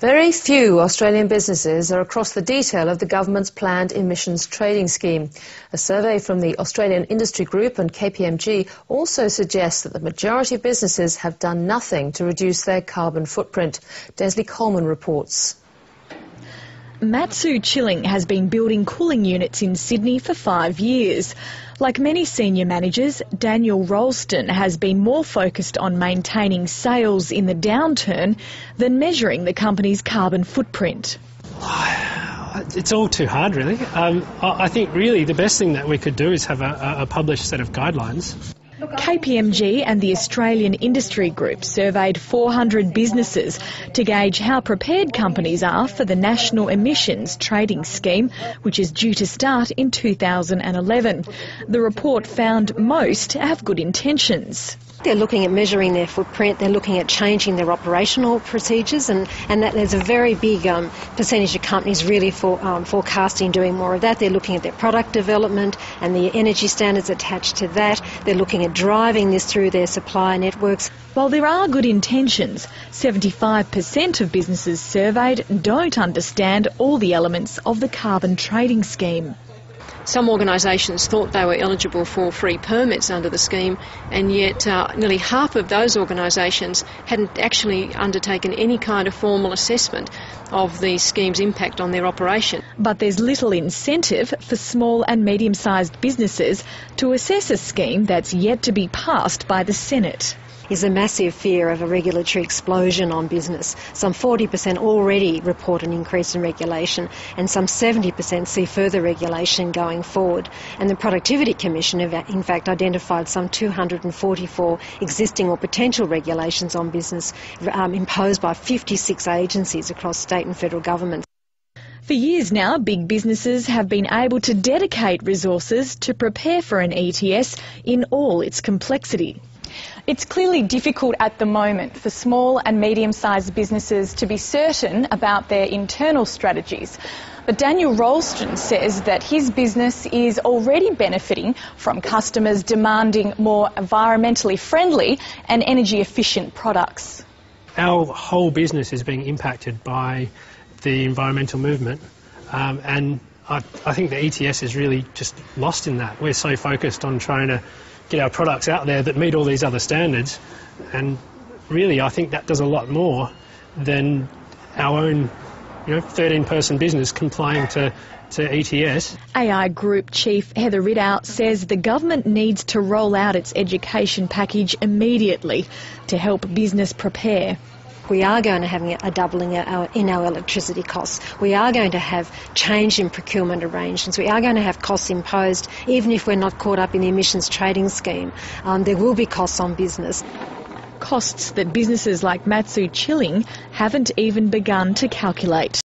Very few Australian businesses are across the detail of the government's planned emissions trading scheme. A survey from the Australian Industry Group and KPMG also suggests that the majority of businesses have done nothing to reduce their carbon footprint. Desley Coleman reports. Matsu Chillers has been building cooling units in Sydney for 5 years. Like many senior managers, Daniel Rolston has been more focused on maintaining sales in the downturn than measuring the company's carbon footprint. It's all too hard, really. I think really the best thing that we could do is have a published set of guidelines. KPMG and the Australian Industry Group surveyed 400 businesses to gauge how prepared companies are for the National Emissions Trading Scheme, which is due to start in 2011. The report found most have good intentions. They're looking at measuring their footprint, they're looking at changing their operational procedures, and that there's a very big percentage of companies really forecasting doing more of that. They're looking at their product development and the energy standards attached to that. They're looking at driving this through their supply networks. While there are good intentions, 75% of businesses surveyed don't understand all the elements of the carbon trading scheme. Some organisations thought they were eligible for free permits under the scheme, and yet nearly half of those organisations hadn't actually undertaken any kind of formal assessment of the scheme's impact on their operation. But there's little incentive for small and medium-sized businesses to assess a scheme that's yet to be passed by the Senate. Is a massive fear of a regulatory explosion on business. Some 40% already report an increase in regulation, and some 70% see further regulation going forward. And the Productivity Commission have in fact identified some 244 existing or potential regulations on business imposed by 56 agencies across state and federal governments. For years now, big businesses have been able to dedicate resources to prepare for an ETS in all its complexity. It's clearly difficult at the moment for small and medium-sized businesses to be certain about their internal strategies. But Daniel Rolston says that his business is already benefiting from customers demanding more environmentally friendly and energy-efficient products. Our whole business is being impacted by the environmental movement, and I think the ETS is really just lost in that. We're so focused on trying to get our products out there that meet all these other standards, and really I think that does a lot more than our own 13-person business complying to ETS. AI Group Chief Heather Ridout says the government needs to roll out its education package immediately to help business prepare. We are going to have a doubling in our electricity costs. We are going to have change in procurement arrangements. We are going to have costs imposed, even if we're not caught up in the emissions trading scheme. There will be costs on business. Costs that businesses like Matsu Chillers haven't even begun to calculate.